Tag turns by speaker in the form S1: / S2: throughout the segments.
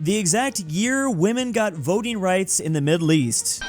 S1: the exact year women got voting rights in the Middle East.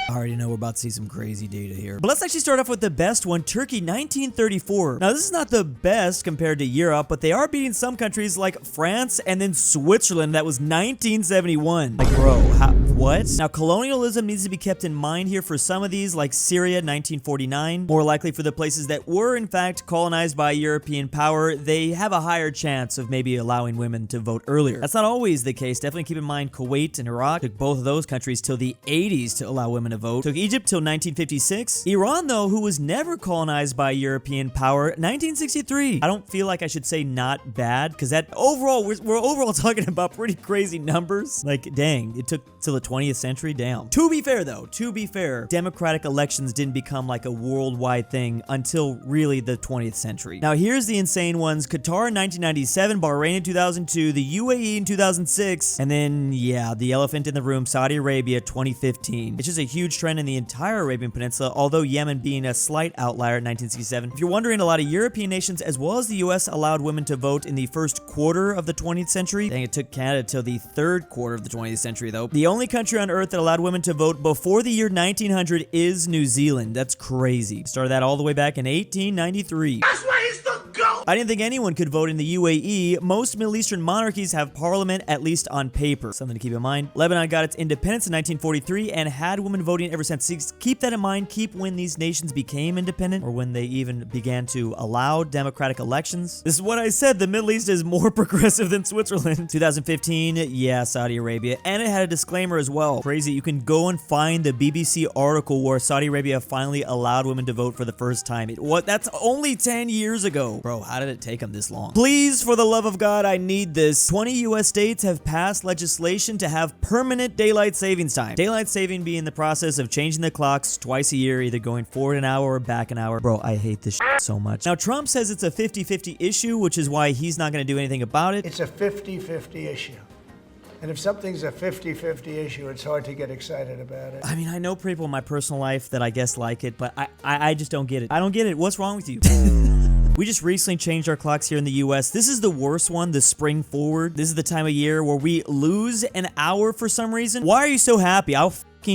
S1: I already know we're about to see some crazy data here. But let's actually start off with the best one, Turkey, 1934. Now, this is not the best compared to Europe, but they are beating some countries like France and then Switzerland. That was 1971. Like, bro, what? Now, colonialism needs to be kept in mind here for some of these, like Syria, 1949. More likely for the places that were, in fact, colonized by European power, they have a higher chance of maybe allowing women to vote earlier. That's not always the case. Definitely keep in mind Kuwait and Iraq took both of those countries till the 80s to allow women to vote. Took Egypt till 1956. Iran, though, who was never colonized by European power, 1963. I don't feel like I should say not bad, because that overall, we're overall talking about pretty crazy numbers. Like, dang, it took till the 20th century. Damn. To be fair, though, democratic elections didn't become like a worldwide thing until really the 20th century. Now, here's the insane ones. Qatar in 1997, Bahrain in 2002, the UAE in 2006, and then, yeah, the elephant in the room, Saudi Arabia, 2015. It's just a huge trend in the entire Arabian Peninsula, although Yemen being a slight outlier in 1967. If you're wondering, a lot of European nations as well as the US allowed women to vote in the first quarter of the 20th century. Dang, it took Canada till the third quarter of the 20th century, though. The only country on earth that allowed women to vote before the year 1900 is New Zealand. That's crazy. Started that all the way back in 1893. That's why he's the GOAT! I didn't think anyone could vote in the UAE. Most Middle Eastern monarchies have parliament, at least on paper. Something to keep in mind. Lebanon got its independence in 1943 and had women voting ever since. Keep that in mind. Keep when these nations became independent or when they even began to allow democratic elections. This is what I said. The Middle East is more progressive than Switzerland. 2015, yeah, Saudi Arabia. And it had a disclaimer as well. Crazy. You can go and find the BBC article where Saudi Arabia finally allowed women to vote for the first time. That's only 10 years ago. Bro, how did it take them this long? Please, for the love of God, I need this. 20 US states have passed legislation to have permanent daylight savings time. Daylight saving being the process of changing the clocks twice a year, either going forward an hour or back an hour. Bro, I hate this so much. Now, Trump says it's a 50-50 issue, which is why he's not going to do anything about it.
S2: It's a 50-50 issue. And if something's a 50-50 issue, it's hard to get excited about it.
S1: I mean, I know people in my personal life that I guess like it, but I just don't get it. I don't get it. What's wrong with you? We just recently changed our clocks here in the US. This is the worst one, the spring forward. This is the time of year where we lose an hour for some reason. Why are you so happy?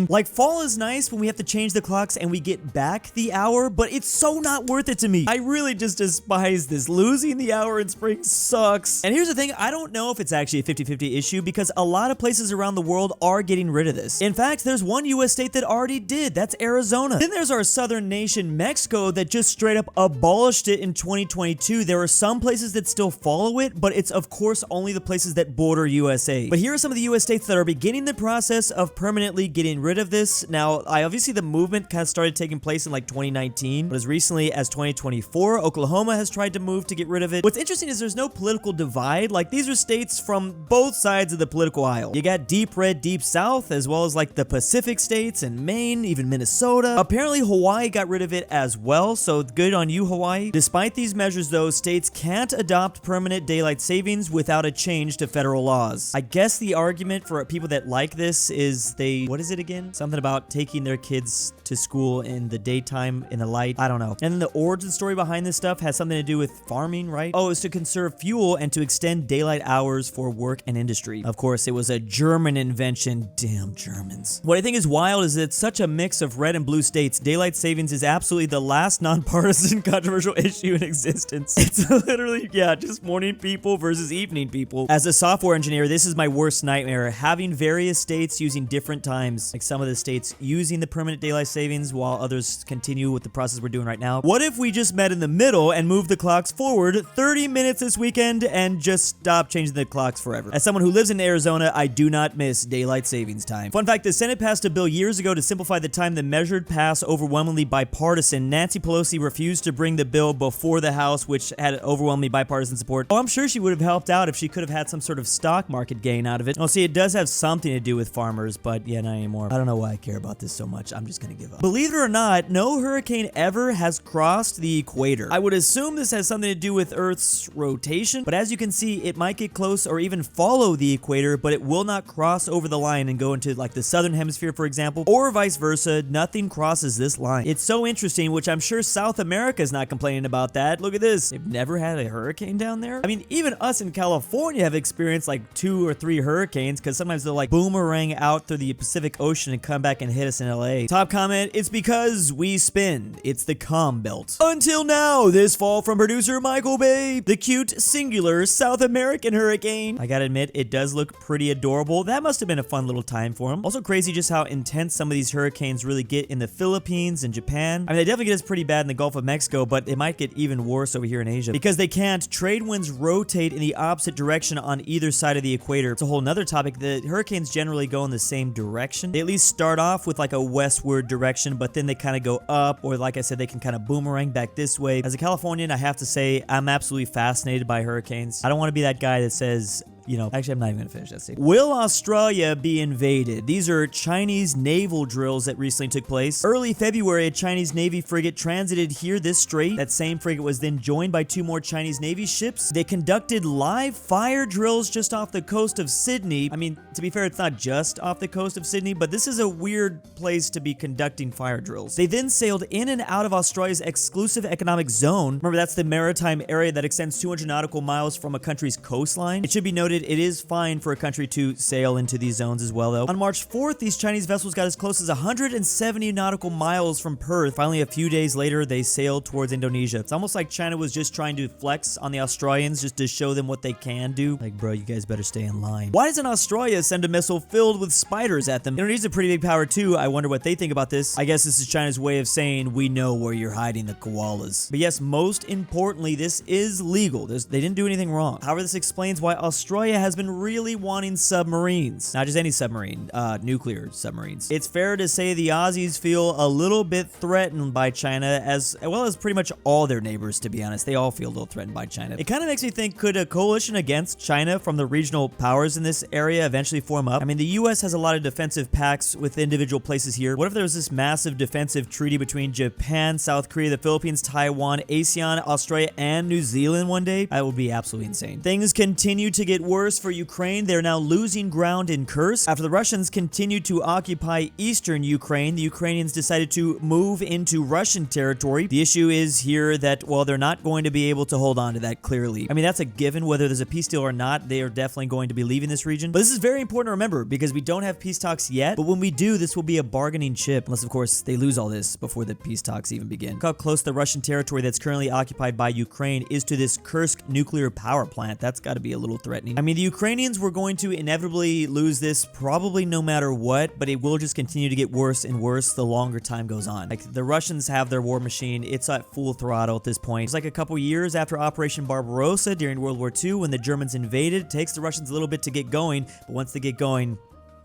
S1: Like, fall is nice when we have to change the clocks and we get back the hour, but it's so not worth it to me. I really just despise this. Losing the hour in spring sucks. And here's the thing, I don't know if it's actually a 50-50 issue because a lot of places around the world are getting rid of this. In fact, there's one US state that already did. That's Arizona. Then there's our southern nation, Mexico, that just straight up abolished it in 2022. There are some places that still follow it, but it's of course only the places that border USA. But here are some of the US states that are beginning the process of permanently getting rid of this. Now, obviously the movement kind of started taking place in like 2019, but as recently as 2024, Oklahoma has tried to move to get rid of it. What's interesting is there's no political divide. Like, these are states from both sides of the political aisle. You got deep red, deep south, as well as like the Pacific states and Maine, even Minnesota. Apparently Hawaii got rid of it as well, so good on you, Hawaii. Despite these measures though, states can't adopt permanent daylight savings without a change to federal laws. I guess the argument for people that like this is what is it again? Something about taking their kids to school in the daytime in the light. I don't know. And then the origin story behind this stuff has something to do with farming, right? Oh, it's to conserve fuel and to extend daylight hours for work and industry. Of course, it was a German invention. Damn Germans. What I think is wild is that it's such a mix of red and blue states. Daylight savings is absolutely the last nonpartisan controversial issue in existence. It's literally, yeah, just morning people versus evening people. As a software engineer, this is my worst nightmare. Having various states using different times. Like some of the states using the permanent daylight savings while others continue with the process we're doing right now. What if we just met in the middle and moved the clocks forward 30 minutes this weekend and just stop changing the clocks forever? As someone who lives in Arizona, I do not miss daylight savings time. Fun fact, the Senate passed a bill years ago to simplify the time the measured pass overwhelmingly bipartisan. Nancy Pelosi refused to bring the bill before the House, which had overwhelmingly bipartisan support. Oh, I'm sure she would have helped out if she could have had some sort of stock market gain out of it. Oh, see, it does have something to do with farmers, but yeah, not anymore. more. I don't know why I care about this so much. I'm just gonna give up. Believe it or not, no hurricane ever has crossed the equator. I would assume this has something to do with Earth's rotation, but as you can see, it might get close or even follow the equator, but it will not cross over the line and go into like the southern hemisphere, for example, or vice versa. Nothing crosses this line. It's so interesting, which I'm sure South America is not complaining about that. Look at this. They've never had a hurricane down there. I mean, even us in California have experienced like 2 or 3 hurricanes because sometimes they'll like boomerang out through the Pacific Ocean and come back and hit us in LA. Top comment, it's because we spin. It's the calm belt. Until now, this fall from producer Michael Bay, the cute, singular South American hurricane. I gotta admit, it does look pretty adorable. That must have been a fun little time for him. Also crazy just how intense some of these hurricanes really get in the Philippines and Japan. I mean, they definitely get us pretty bad in the Gulf of Mexico, but it might get even worse over here in Asia. Because they can't, trade winds rotate in the opposite direction on either side of the equator. It's a whole nother topic. The hurricanes generally go in the same direction. They at least start off with like a westward direction, but then they kind of go up, or like I said, they can kind of boomerang back this way. As a Californian, I have to say, I'm absolutely fascinated by hurricanes. I don't want to be that guy that says, you know, actually, I'm not even gonna finish that statement. Will Australia be invaded? These are Chinese naval drills that recently took place. Early February, a Chinese Navy frigate transited here this strait. That same frigate was then joined by 2 more Chinese Navy ships. They conducted live fire drills just off the coast of Sydney. I mean, to be fair, it's not just off the coast of Sydney, but this is a weird place to be conducting fire drills. They then sailed in and out of Australia's exclusive economic zone. Remember, that's the maritime area that extends 200 nautical miles from a country's coastline. It should be noted, it is fine for a country to sail into these zones as well, though. On March 4th, these Chinese vessels got as close as 170 nautical miles from Perth. Finally, a few days later, they sailed towards Indonesia. It's almost like China was just trying to flex on the Australians just to show them what they can do. Like, bro, you guys better stay in line. Why doesn't Australia send a missile filled with spiders at them? Indonesia's a pretty big power too. I wonder what they think about this. I guess this is China's way of saying, we know where you're hiding the koalas. But yes, most importantly, this is legal. They didn't do anything wrong. However, this explains why Australia has been really wanting submarines. Not just any submarine, nuclear submarines. It's fair to say the Aussies feel a little bit threatened by China, as well as pretty much all their neighbors, to be honest. They all feel a little threatened by China. It kind of makes me think, could a coalition against China from the regional powers in this area eventually form up? I mean, the US has a lot of defensive pacts with individual places here. What if there was this massive defensive treaty between Japan, South Korea, the Philippines, Taiwan, ASEAN, Australia, and New Zealand one day? That would be absolutely insane. Things continue to get worse for Ukraine. They're now losing ground in Kursk. After the Russians continued to occupy eastern Ukraine, the Ukrainians decided to move into Russian territory. The issue is here that, well, they're not going to be able to hold on to that clearly. I mean, that's a given. Whether there's a peace deal or not, they are definitely going to be leaving this region. But this is very important to remember because we don't have peace talks yet. But when we do, this will be a bargaining chip. Unless, of course, they lose all this before the peace talks even begin. Look how close the Russian territory that's currently occupied by Ukraine is to this Kursk nuclear power plant. That's got to be a little threatening. I mean, the Ukrainians were going to inevitably lose this probably no matter what, but it will just continue to get worse and worse the longer time goes on. Like, the Russians have their war machine. It's at full throttle at this point. It's like a couple years after Operation Barbarossa during World War II when the Germans invaded. It takes the Russians a little bit to get going, but once they get going,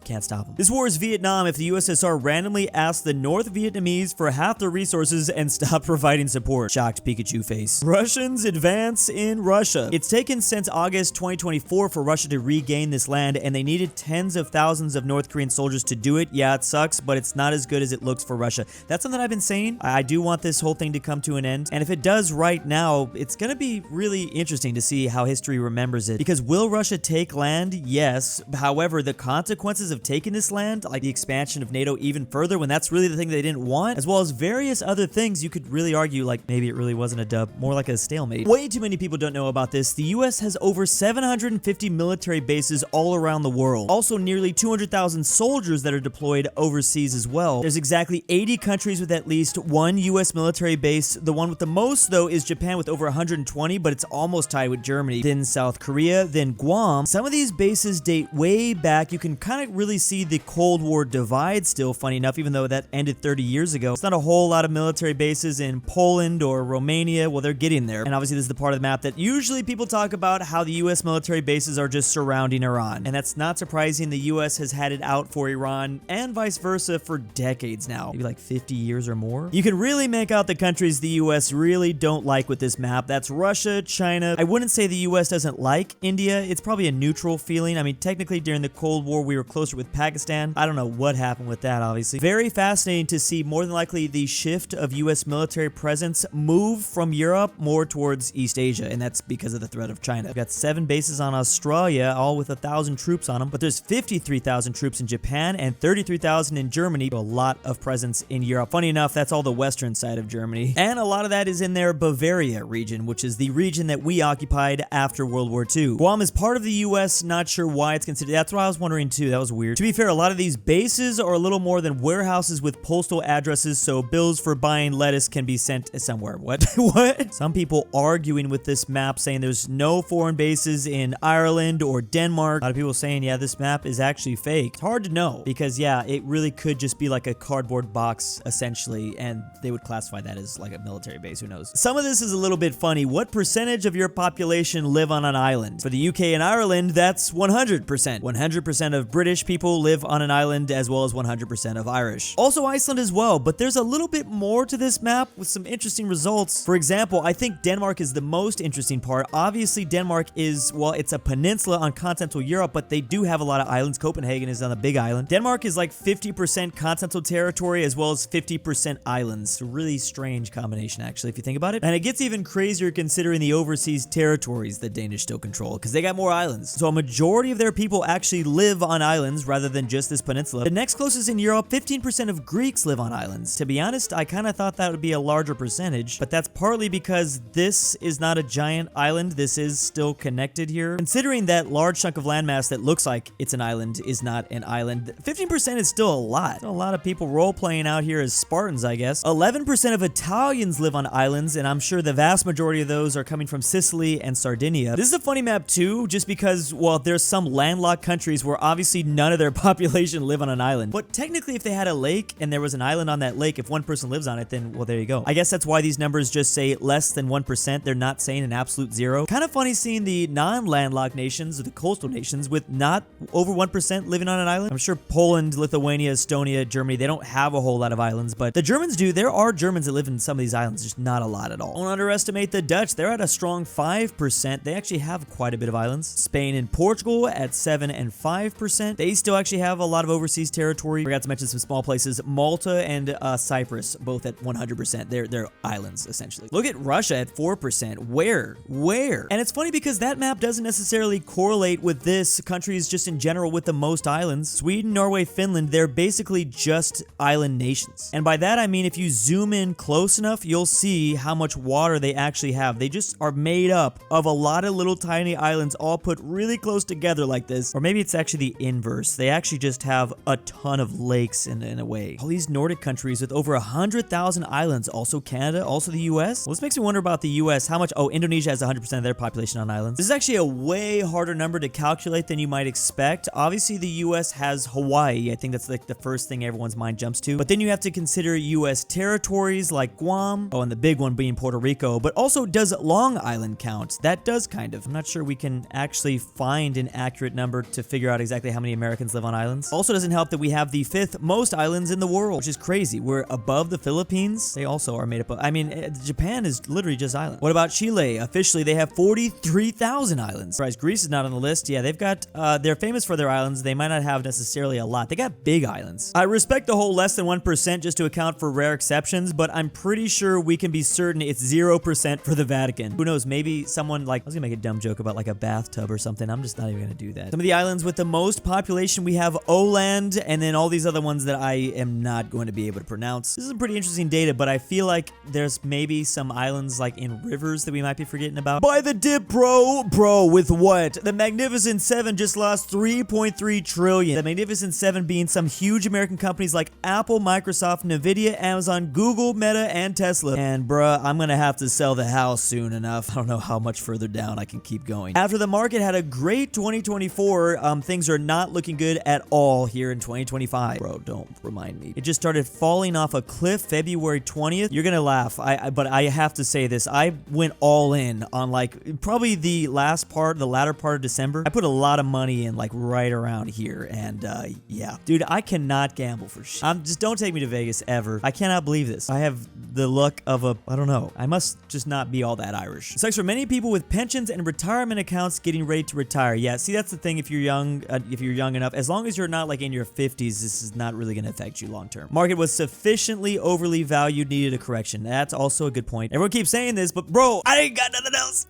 S1: can't stop them. This war is Vietnam if the USSR randomly asked the North Vietnamese for half their resources and stopped providing support. Shocked Pikachu face. Russians advance in Russia. It's taken since August 2024 for Russia to regain this land, and they needed tens of thousands of North Korean soldiers to do it. Yeah, it sucks, but it's not as good as it looks for Russia. That's something I've been saying. I do want this whole thing to come to an end, and if it does right now, it's gonna be really interesting to see how history remembers it. Because will Russia take land? Yes. However, the consequences of taking this land, like the expansion of NATO even further when that's really the thing they didn't want, as well as various other things, you could really argue like maybe it really wasn't a dub, more like a stalemate. Way too many people don't know about this. The US has over 750 military bases all around the world. Also nearly 200,000 soldiers that are deployed overseas as well. There's exactly 80 countries with at least one US military base. The one with the most though is Japan with over 120, but it's almost tied with Germany. Then South Korea, then Guam. Some of these bases date way back. You can kind of really see the Cold War divide still, funny enough, even though that ended 30 years ago. It's not a whole lot of military bases in Poland or Romania. Well, they're getting there. And obviously this is the part of the map that usually people talk about, how the US military bases are just surrounding Iran. And that's not surprising. The US has had it out for Iran and vice versa for decades now. Maybe like 50 years or more. You can really make out the countries the US really don't like with this map. That's Russia, China. I wouldn't say the US doesn't like India. It's probably a neutral feeling. I mean, technically during the Cold War, we were closer closer with Pakistan. I don't know what happened with that, obviously. Very fascinating to see more than likely the shift of U.S. military presence move from Europe more towards East Asia, and that's because of the threat of China. We've got 7 bases on Australia, all with 1,000 troops on them, but there's 53,000 troops in Japan and 33,000 in Germany. A lot of presence in Europe. Funny enough, that's all the western side of Germany. And a lot of that is in their Bavaria region, which is the region that we occupied after World War II. Guam is part of the U.S., not sure why it's considered. That's what I was wondering too. That was weird. To be fair, a lot of these bases are a little more than warehouses with postal addresses, so bills for buying lettuce can be sent somewhere. What? What? Some people arguing with this map saying there's no foreign bases in Ireland or Denmark. A lot of people saying, yeah, this map is actually fake. It's hard to know because, yeah, it really could just be like a cardboard box essentially, and they would classify that as like a military base. Who knows? Some of this is a little bit funny. What percentage of your population live on an island? For the UK and Ireland, that's 100%. 100% of British people live on an island, as well as 100% of Irish. Also Iceland as well, but there's a little bit more to this map with some interesting results. For example, I think Denmark is the most interesting part. Obviously, Denmark is, well, it's a peninsula on continental Europe, but they do have a lot of islands. Copenhagen is on a big island. Denmark is like 50% continental territory as well as 50% islands. A really strange combination, actually, if you think about it. And it gets even crazier considering the overseas territories that Danish still control, because they got more islands. So a majority of their people actually live on islands rather than just this peninsula. The next closest in Europe, 15% of Greeks live on islands. To be honest, I kind of thought that would be a larger percentage, but that's partly because this is not a giant island. This is still connected here. Considering that large chunk of landmass that looks like it's an island is not an island, 15% is still a lot. A lot of people role-playing out here as Spartans, I guess. 11% of Italians live on islands, and I'm sure the vast majority of those are coming from Sicily and Sardinia. This is a funny map too, just because, well, there's some landlocked countries where obviously none of their population live on an island. But technically, if they had a lake and there was an island on that lake, if one person lives on it, then, well, there you go. I guess that's why these numbers just say less than 1%. They're not saying an absolute zero. Kind of funny seeing the non-landlocked nations, or the coastal nations, with not over 1% living on an island. I'm sure Poland, Lithuania, Estonia, Germany, they don't have a whole lot of islands, but the Germans do. There are Germans that live in some of these islands, just not a lot at all. Don't underestimate the Dutch. They're at a strong 5%. They actually have quite a bit of islands. Spain and Portugal at 7 and 5%. They still actually have a lot of overseas territory. Forgot to mention some small places. Malta and Cyprus, both at 100%. They're islands, essentially. Look at Russia at 4%. Where? And it's funny because that map doesn't necessarily correlate with this. Countries just in general with the most islands. Sweden, Norway, Finland, they're basically just island nations. And by that, I mean if you zoom in close enough, you'll see how much water they actually have. They just are made up of a lot of little tiny islands all put really close together like this. Or maybe it's actually the inverse. They actually just have a ton of lakes in a way. All these Nordic countries with over 100,000 islands. Also Canada, also the US. Well, this makes me wonder about the US. How much? Oh, Indonesia has 100% of their population on islands. This is actually a way harder number to calculate than you might expect. Obviously, the US has Hawaii. I think that's like the first thing everyone's mind jumps to. But then you have to consider US territories like Guam. Oh, and the big one being Puerto Rico. But also, does Long Island count? That does kind of. I'm not sure we can actually find an accurate number to figure out exactly how many Americans live on islands. Also doesn't help that we have the 5th most islands in the world, which is crazy. We're above the Philippines. They also are made up of, I mean, Japan is literally just islands. What about Chile? Officially, they have 43,000 islands. Surprised Greece is not on the list. Yeah, they've got, they're famous for their islands. They might not have necessarily a lot. They got big islands. I respect the whole less than 1% just to account for rare exceptions, but I'm pretty sure we can be certain it's 0% for the Vatican. Who knows? Maybe someone like, I was gonna make a dumb joke about like a bathtub or something. I'm just not even gonna do that. Some of the islands with the most population, we have Åland, and then all these other ones that I am not going to be able to pronounce. This is some pretty interesting data, but I feel like there's maybe some islands like in rivers that we might be forgetting about. By the dip, bro! Bro, with what? The Magnificent Seven just lost 3.3 trillion. The Magnificent Seven being some huge American companies like Apple, Microsoft, Nvidia, Amazon, Google, Meta, and Tesla. And bruh, I'm gonna have to sell the house soon enough. I don't know how much further down I can keep going. After the market had a great 2024, things are not looking good at all here in 2025. Bro, don't remind me. It just started falling off a cliff February 20th. You're gonna laugh, but I have to say this. I went all in on like probably the latter part of December. I put a lot of money in like right around here, and yeah. Dude, I cannot gamble for shit. Just don't take me to Vegas ever. I cannot believe this. I have the luck of a, I don't know. I must just not be all that Irish. It sucks for many people with pensions and retirement accounts getting ready to retire. Yeah, see, that's the thing. If you're young and enough. As long as you're not like in your 50s, this is not really going to affect you long term. Market was sufficiently overly valued, needed a correction. That's also a good point. Everyone keeps saying this, but bro, I ain't got nothing else.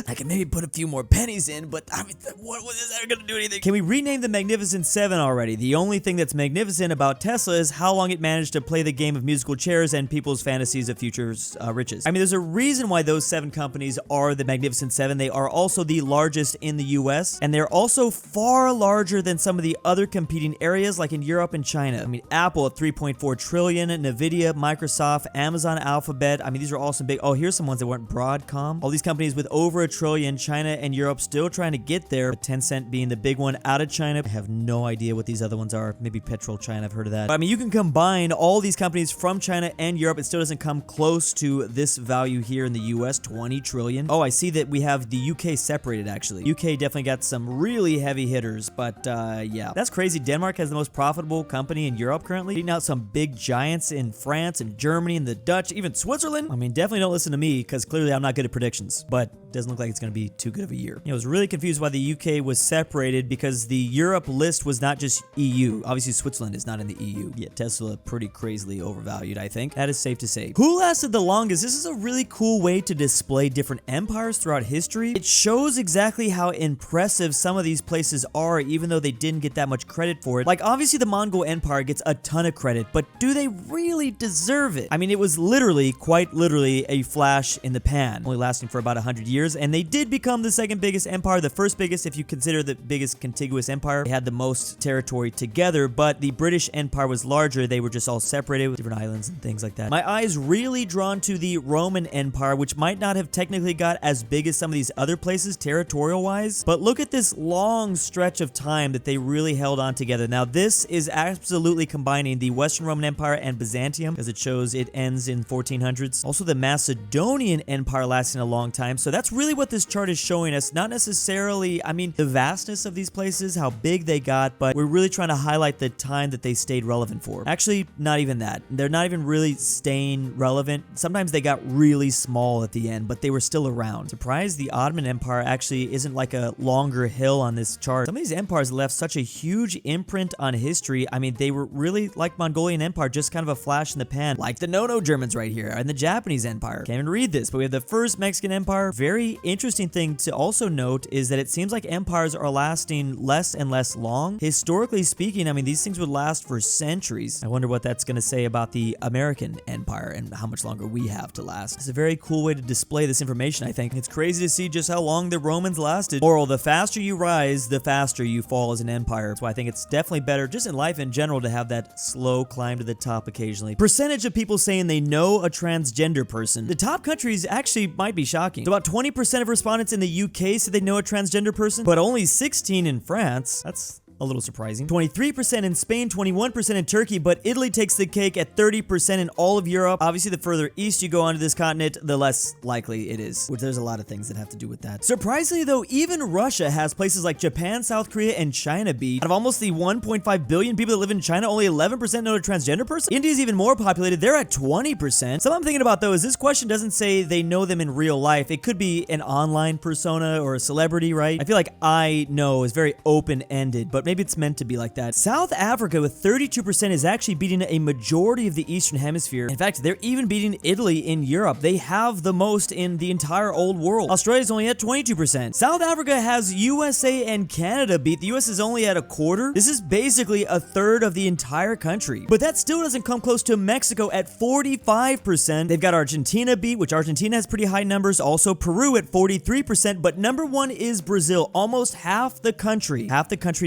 S1: I can maybe put a few more pennies in, but I mean, what was this ever gonna do anything? Can we rename the Magnificent Seven already? The only thing that's magnificent about Tesla is how long it managed to play the game of musical chairs and people's fantasies of future riches. I mean, there's a reason why those 7 companies are the Magnificent Seven. They are also the largest in the US, and they're also far larger than some of the other competing areas like in Europe and China. I mean, Apple at 3.4 trillion, Nvidia, Microsoft, Amazon, Alphabet. I mean, these are all some big, oh, here's some ones that weren't Broadcom. All these companies with over $1 trillion, China and Europe still trying to get there, but Tencent being the big one out of China. I have no idea what these other ones are. Maybe Petrol China, I've heard of that. But I mean, you can combine all these companies from China and Europe. It still doesn't come close to this value here in the US, 20 trillion. Oh, I see that we have the UK separated actually. UK definitely got some really heavy hitters, but yeah. That's crazy. Denmark has the most profitable company in Europe currently, beating out some big giants in France and Germany and the Dutch, even Switzerland. I mean, definitely don't listen to me because clearly I'm not good at predictions, but doesn't look like it's going to be too good of a year. I was really confused why the UK was separated because the Europe list was not just EU. Obviously, Switzerland is not in the EU. Yeah, Tesla pretty crazily overvalued, I think. That is safe to say. Who lasted the longest? This is a really cool way to display different empires throughout history. It shows exactly how impressive some of these places are, even though they didn't get that much credit for it. Like, obviously, the Mongol Empire gets a ton of credit, but do they really deserve it? I mean, it was literally, quite literally, a flash in the pan, only lasting for about 100 years. And they did become the second biggest empire, the first biggest if you consider the biggest contiguous empire. They had the most territory together, but the British Empire was larger. They were just all separated with different islands and things like that. My eye is really drawn to the Roman Empire, which might not have technically got as big as some of these other places territorial-wise, but look at this long stretch of time that they really held on together. Now, this is absolutely combining the Western Roman Empire and Byzantium, because it shows it ends in 1400s. Also, the Macedonian Empire lasting a long time, so that's really what this chart is showing us. Not necessarily, I mean, the vastness of these places, how big they got, but we're really trying to highlight the time that they stayed relevant for. Actually, not even that. They're not even really staying relevant. Sometimes they got really small at the end, but they were still around. Surprised the Ottoman Empire actually isn't like a longer hill on this chart. Some of these empires left such a huge imprint on history. I mean, they were really like Mongolian Empire, just kind of a flash in the pan, like the No-No Germans right here, and the Japanese Empire. Can't even read this, but we have the first Mexican Empire. Very interesting thing to also note is that it seems like empires are lasting less and less long. Historically speaking, I mean, these things would last for centuries. I wonder what that's going to say about the American Empire and how much longer we have to last. It's a very cool way to display this information, I think. It's crazy to see just how long the Romans lasted. Moral, the faster you rise, the faster you fall as an empire. So I think it's definitely better, just in life in general, to have that slow climb to the top occasionally. Percentage of people saying they know a transgender person. The top countries actually might be shocking. So about 20% of respondents in the UK said they know a transgender person, but only 16 in France. That's a little surprising. 23% in Spain, 21% in Turkey, but Italy takes the cake at 30% in all of Europe. Obviously, the further east you go onto this continent, the less likely it is, which there's a lot of things that have to do with that. Surprisingly, though, even Russia has places like Japan, South Korea, and China beat. Out of almost the 1.5 billion people that live in China, only 11% know a transgender person. India's even more populated. They're at 20%. Something I'm thinking about, though, is this question doesn't say they know them in real life. It could be an online persona or a celebrity, right? I feel like I know is very open-ended, but maybe it's meant to be like that. South Africa with 32% is actually beating a majority of the Eastern Hemisphere. In fact, they're even beating Italy in Europe. They have the most in the entire old world. Australia's only at 22%. South Africa has USA and Canada beat. The US is only at a quarter. This is basically a third of the entire country. But that still doesn't come close to Mexico at 45%. They've got Argentina beat, which Argentina has pretty high numbers. Also Peru at 43%, but number one is Brazil. Almost half the country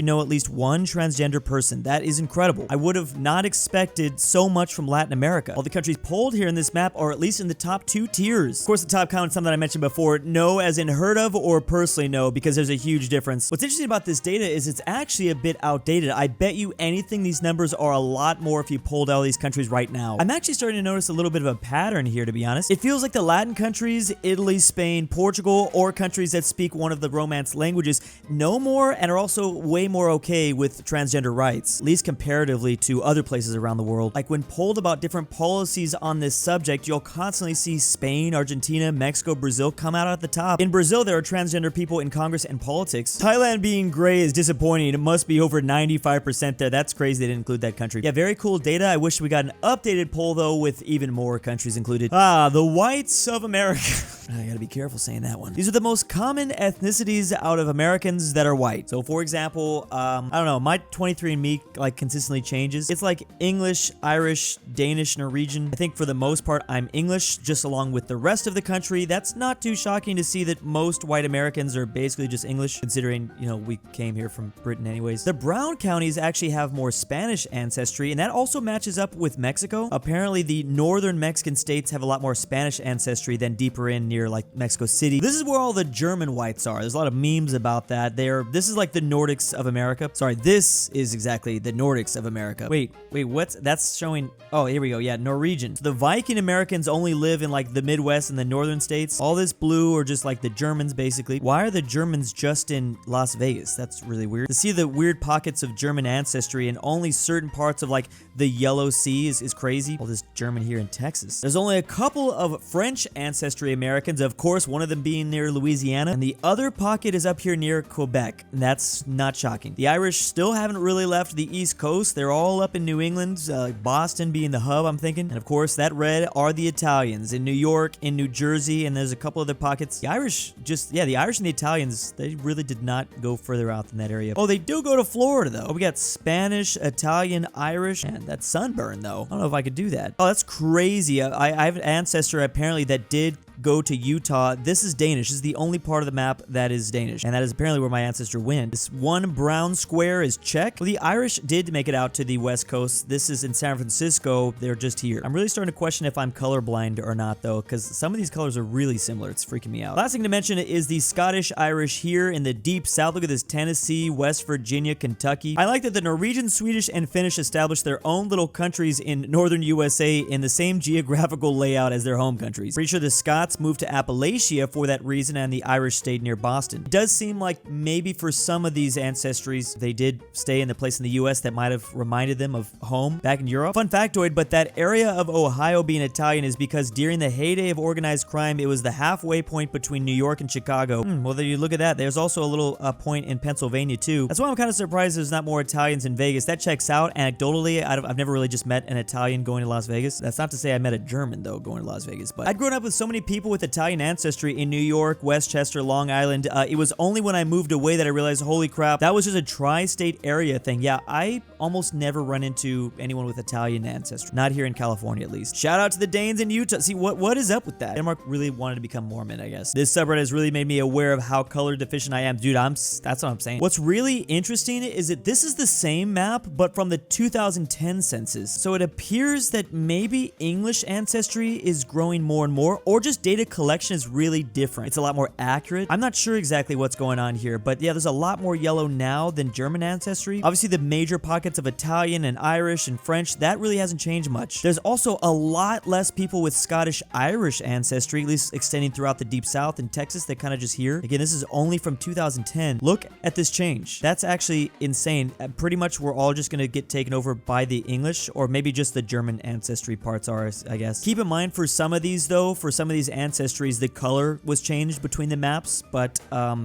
S1: know at least one transgender person. That is incredible. I would have not expected so much from Latin America. All the countries polled here in this map are at least in the top 2 tiers. Of course, the top count is something that I mentioned before. No as in heard of or personally no, because there's a huge difference. What's interesting about this data is it's actually a bit outdated. I bet you anything these numbers are a lot more if you polled all these countries right now. I'm actually starting to notice a little bit of a pattern here, to be honest. It feels like the Latin countries, Italy, Spain, Portugal, or countries that speak one of the Romance languages know more and are also way more okay with transgender rights, at least comparatively to other places around the world. Like when polled about different policies on this subject, you'll constantly see Spain, Argentina, Mexico, Brazil come out at the top. In Brazil, there are transgender people in Congress and politics. Thailand being gray is disappointing. It must be over 95% there. That's crazy they didn't include that country. Yeah, very cool data. I wish we got an updated poll though with even more countries included. The whites of America. I gotta be careful saying that one. These are the most common ethnicities out of Americans that are white. So for example, I don't know, my 23andMe like consistently changes. It's like English, Irish, Danish, Norwegian. I think for the most part, I'm English, just along with the rest of the country. That's not too shocking to see that most white Americans are basically just English, considering, you know, we came here from Britain anyways. The brown counties actually have more Spanish ancestry, and that also matches up with Mexico. Apparently, the northern Mexican states have a lot more Spanish ancestry than deeper in near like Mexico City. This is where all the German whites are. There's a lot of memes about that. This is like the Nordics of America. Sorry, this is exactly the Nordics of America. Wait, what's that's showing? Oh, here we go. Yeah, Norwegian. So the Viking Americans only live in like the Midwest and the northern states. All this blue are just like the Germans basically. Why are the Germans just in Las Vegas? That's really weird. To see the weird pockets of German ancestry in only certain parts of like the Yellow Sea is crazy. All this German here in Texas. There's only a couple of French ancestry Americans, of course, one of them being near Louisiana, and the other pocket is up here near Quebec, and that's not shocking. The Irish still haven't really left the East Coast. They're all up in New England, Boston being the hub, I'm thinking. And of course, that red are the Italians in New York, in New Jersey, and there's a couple other pockets. The Irish the Irish and the Italians, they really did not go further out than that area. Oh, they do go to Florida, though. Oh, we got Spanish, Italian, Irish, and that's sunburn, though. I don't know if I could do that. Oh, that's crazy. I have an ancestor, apparently, that did go to Utah. This is Danish. This is the only part of the map that is Danish, and that is apparently where my ancestor went. This one brown square is Czech. Well, the Irish did make it out to the West Coast. This is in San Francisco. They're just here. I'm really starting to question if I'm colorblind or not, though, because some of these colors are really similar. It's freaking me out. Last thing to mention is the Scottish Irish here in the deep south. Look at this: Tennessee, West Virginia, Kentucky. I like that the Norwegian, Swedish, and Finnish established their own little countries in northern USA in the same geographical layout as their home countries. Pretty sure the Scots moved to Appalachia for that reason, and the Irish stayed near Boston. It does seem like maybe for some of these ancestries, they did stay in the place in the US that might have reminded them of home back in Europe. Fun factoid, but that area of Ohio being Italian is because during the heyday of organized crime, it was the halfway point between New York and Chicago. Well, there you look at that. There's also a little point in Pennsylvania, too. That's why I'm kind of surprised there's not more Italians in Vegas. That checks out. Anecdotally, I've never really just met an Italian going to Las Vegas. That's not to say I met a German, though, going to Las Vegas, but I'd grown up with so many people with Italian ancestry in New York, Westchester, Long Island. It was only when I moved away that I realized, holy crap, that was just a tri-state area thing. Yeah, I almost never run into anyone with Italian ancestry. Not here in California, at least. Shout out to the Danes in Utah. See, what is up with that? Denmark really wanted to become Mormon, I guess. This subreddit has really made me aware of how color deficient I am. Dude, that's what I'm saying. What's really interesting is that this is the same map, but from the 2010 census. So it appears that maybe English ancestry is growing more and more, or just data collection is really different. It's a lot more accurate. I'm not sure exactly what's going on here, but yeah, there's a lot more yellow now than German ancestry. Obviously, the major pockets of Italian and Irish and French, that really hasn't changed much. There's also a lot less people with Scottish Irish ancestry, at least extending throughout the deep south and Texas. They kind of just here. Again, this is only from 2010. Look at this change. That's actually insane. Pretty much we're all just going to get taken over by the English, or maybe just the German ancestry parts are, I guess. Keep in mind for some of these, though, for some of these ancestries, the color was changed between the maps, but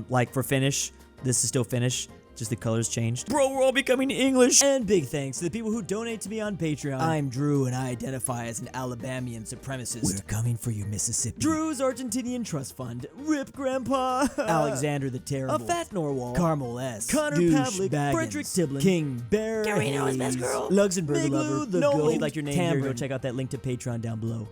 S1: like for Finnish, this is still Finnish. Just the colors changed. Bro, we're all becoming English. And big thanks to the people who donate to me on Patreon. I'm Drew, and I identify as an Alabamian supremacist. We're coming for you, Mississippi. Drew's Argentinian Trust Fund. Rip Grandpa. Alexander the Terrible. aPhatNarwhal. Carmel S. Connor Pavlik. Fredrik Tibblin. KingBearHaze. KirinoIsBestGirl. LuxembourgLover. The Nolan. If you'd like your name Tambre. Here, go check out that link to Patreon down below.